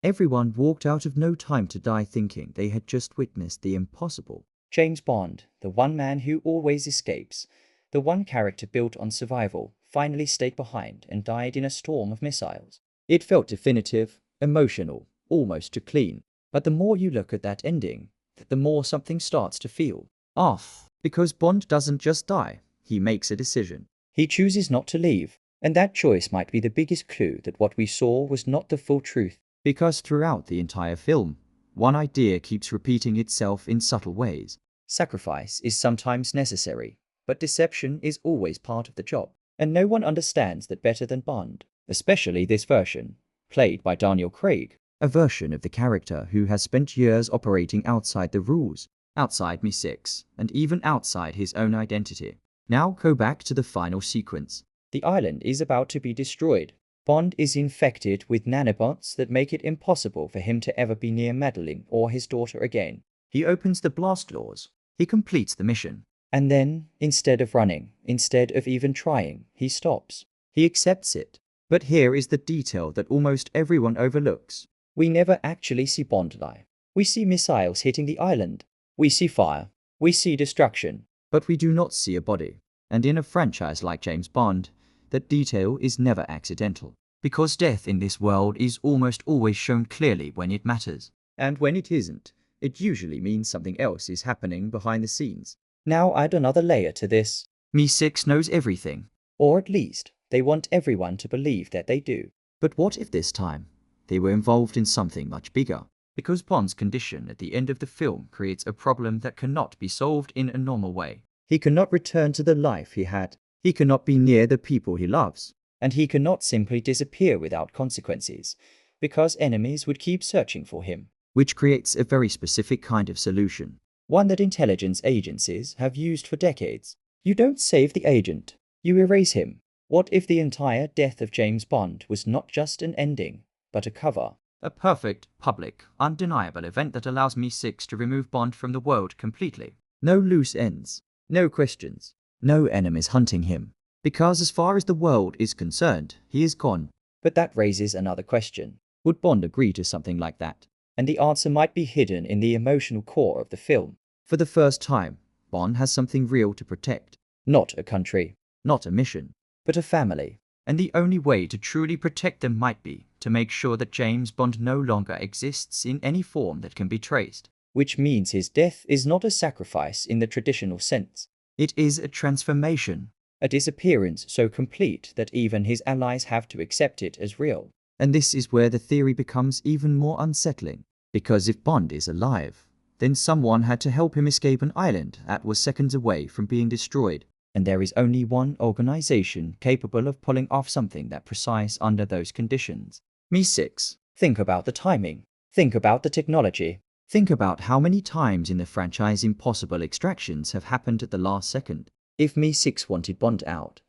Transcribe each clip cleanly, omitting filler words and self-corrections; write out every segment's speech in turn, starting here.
Everyone walked out of No Time to Die thinking they had just witnessed the impossible. James Bond, the one man who always escapes, the one character built on survival, finally stayed behind and died in a storm of missiles. It felt definitive, emotional, almost too clean. But the more you look at that ending, the more something starts to feel off. Because Bond doesn't just die, he makes a decision. He chooses not to leave, and that choice might be the biggest clue that what we saw was not the full truth. Because throughout the entire film, one idea keeps repeating itself in subtle ways. Sacrifice is sometimes necessary, but deception is always part of the job. And no one understands that better than Bond, especially this version, played by Daniel Craig. A version of the character who has spent years operating outside the rules, outside Mi-6, and even outside his own identity. Now go back to the final sequence. The island is about to be destroyed. Bond is infected with nanobots that make it impossible for him to ever be near Madeline or his daughter again. He opens the blast doors. He completes the mission. And then, instead of running, instead of even trying, he stops. He accepts it. But here is the detail that almost everyone overlooks. We never actually see Bond die. We see missiles hitting the island. We see fire. We see destruction. But we do not see a body. And in a franchise like James Bond, that detail is never accidental. Because death in this world is almost always shown clearly when it matters. And when it isn't, it usually means something else is happening behind the scenes. Now add another layer to this. Mi-6 knows everything. Or at least, they want everyone to believe that they do. But what if this time, they were involved in something much bigger? Because Bond's condition at the end of the film creates a problem that cannot be solved in a normal way. He cannot return to the life he had. He cannot be near the people he loves. And he cannot simply disappear without consequences, because enemies would keep searching for him. Which creates a very specific kind of solution. One that intelligence agencies have used for decades. You don't save the agent, you erase him. What if the entire death of James Bond was not just an ending, but a cover? A perfect, public, undeniable event that allows Mi-6 to remove Bond from the world completely. No loose ends. No questions. No enemies hunting him. Because as far as the world is concerned, he is gone. But that raises another question. Would Bond agree to something like that? And the answer might be hidden in the emotional core of the film. For the first time, Bond has something real to protect. Not a country. Not a mission. But a family. And the only way to truly protect them might be to make sure that James Bond no longer exists in any form that can be traced. Which means his death is not a sacrifice in the traditional sense. It is a transformation. A disappearance so complete that even his allies have to accept it as real. And this is where the theory becomes even more unsettling. Because if Bond is alive, then someone had to help him escape an island that was seconds away from being destroyed. And there is only one organization capable of pulling off something that precise under those conditions. Mi-6. Think about the timing. Think about the technology. Think about how many times in the franchise impossible extractions have happened at the last second. If Mi-6 wanted Bond out,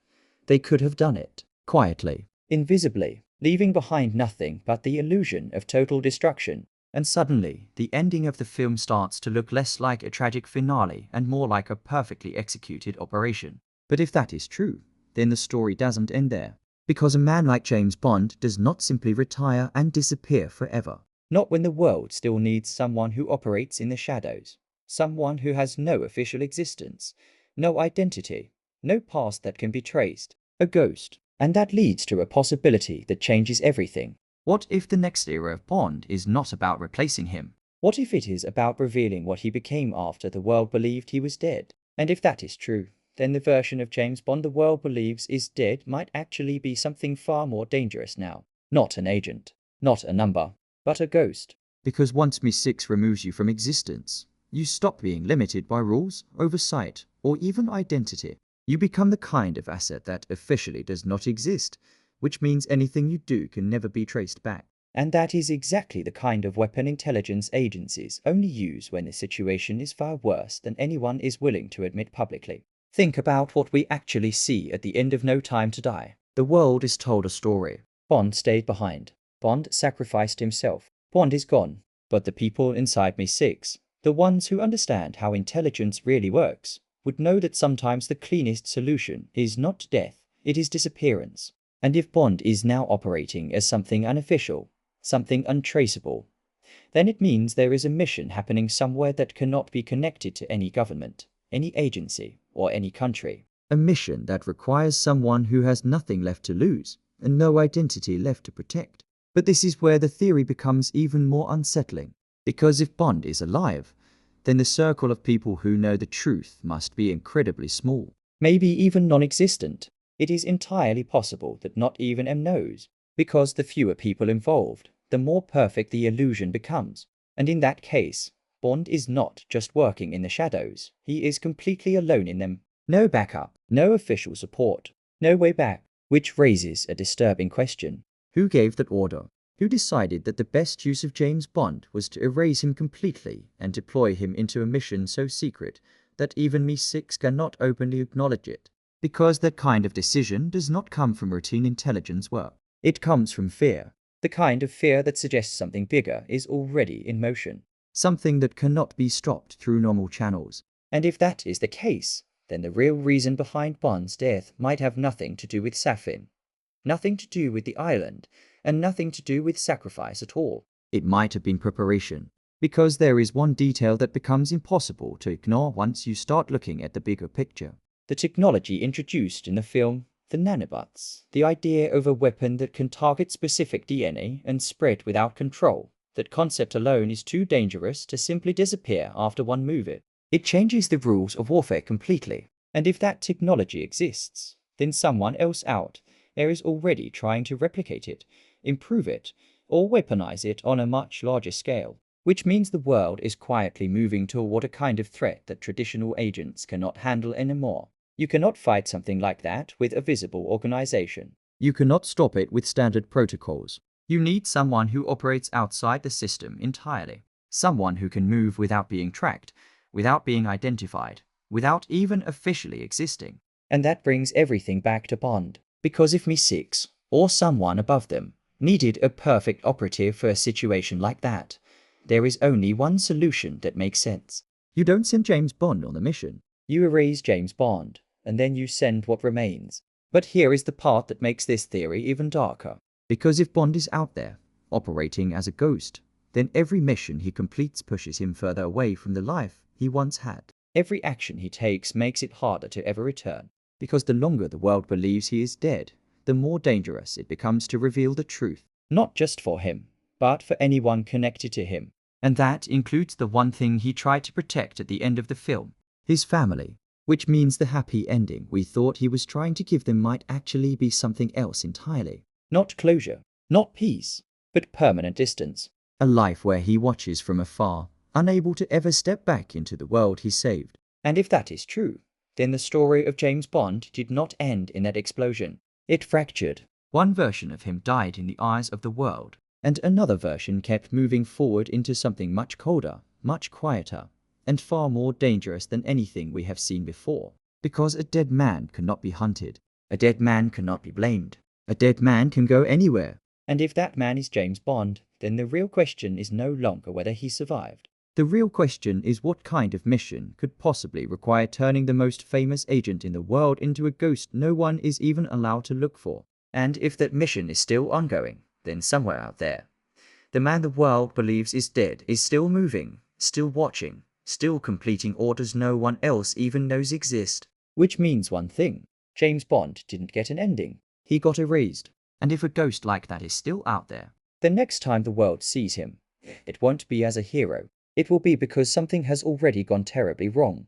they could have done it. Quietly. Invisibly. Leaving behind nothing but the illusion of total destruction. And suddenly, the ending of the film starts to look less like a tragic finale and more like a perfectly executed operation. But if that is true, then the story doesn't end there. Because a man like James Bond does not simply retire and disappear forever. Not when the world still needs someone who operates in the shadows. Someone who has no official existence, no identity, no past that can be traced. A ghost. And that leads to a possibility that changes everything. What if the next era of Bond is not about replacing him? What if it is about revealing what he became after the world believed he was dead? And if that is true, then the version of James Bond the world believes is dead might actually be something far more dangerous now. Not an agent, not a number, but a ghost. Because once Mi-6 removes you from existence, you stop being limited by rules, oversight, or even identity. You become the kind of asset that officially does not exist, which means anything you do can never be traced back. And that is exactly the kind of weapon intelligence agencies only use when the situation is far worse than anyone is willing to admit publicly. Think about what we actually see at the end of No Time to Die. The world is told a story. Bond stayed behind. Bond sacrificed himself. Bond is gone. But the people inside Mi-6, the ones who understand how intelligence really works, would know that sometimes the cleanest solution is not death, it is disappearance. And if Bond is now operating as something unofficial, something untraceable, then it means there is a mission happening somewhere that cannot be connected to any government, any agency, or any country. A mission that requires someone who has nothing left to lose and no identity left to protect. But this is where the theory becomes even more unsettling, because if Bond is alive, then the circle of people who know the truth must be incredibly small. Maybe even non-existent. It is entirely possible that not even M knows, because the fewer people involved, the more perfect the illusion becomes. And in that case, Bond is not just working in the shadows, he is completely alone in them. No backup, no official support, no way back, which raises a disturbing question. Who gave that order? Who decided that the best use of James Bond was to erase him completely and deploy him into a mission so secret that even MI6 cannot openly acknowledge it? Because that kind of decision does not come from routine intelligence work. It comes from fear, the kind of fear that suggests something bigger is already in motion. Something that cannot be stopped through normal channels. And if that is the case, then the real reason behind Bond's death might have nothing to do with Safin, nothing to do with the island, and nothing to do with sacrifice at all. It might have been preparation, because there is one detail that becomes impossible to ignore once you start looking at the bigger picture. The technology introduced in the film, the nanobots, the idea of a weapon that can target specific DNA and spread without control. That concept alone is too dangerous to simply disappear after one move it. It changes the rules of warfare completely. And if that technology exists, then someone else out there is already trying to replicate it, improve it, or weaponize it on a much larger scale. Which means the world is quietly moving toward a kind of threat that traditional agents cannot handle anymore. You cannot fight something like that with a visible organization. You cannot stop it with standard protocols. You need someone who operates outside the system entirely. Someone who can move without being tracked, without being identified, without even officially existing. And that brings everything back to Bond. Because if MI6, or someone above them, needed a perfect operative for a situation like that, there is only one solution that makes sense. You don't send James Bond on the mission. You erase James Bond, and then you send what remains. But here is the part that makes this theory even darker. Because if Bond is out there, operating as a ghost, then every mission he completes pushes him further away from the life he once had. Every action he takes makes it harder to ever return. Because the longer the world believes he is dead, the more dangerous it becomes to reveal the truth. Not just for him, but for anyone connected to him. And that includes the one thing he tried to protect at the end of the film, his family. Which means the happy ending we thought he was trying to give them might actually be something else entirely. Not closure, not peace, but permanent distance. A life where he watches from afar, unable to ever step back into the world he saved. And if that is true, then the story of James Bond did not end in that explosion. It fractured. One version of him died in the eyes of the world, and another version kept moving forward into something much colder, much quieter, and far more dangerous than anything we have seen before. Because a dead man cannot be hunted. A dead man cannot be blamed. A dead man can go anywhere. And if that man is James Bond, then the real question is no longer whether he survived. The real question is what kind of mission could possibly require turning the most famous agent in the world into a ghost no one is even allowed to look for. And if that mission is still ongoing, then somewhere out there, the man the world believes is dead is still moving, still watching, still completing orders no one else even knows exist. Which means one thing: James Bond didn't get an ending. He got erased. And if a ghost like that is still out there, the next time the world sees him, it won't be as a hero. It will be because something has already gone terribly wrong.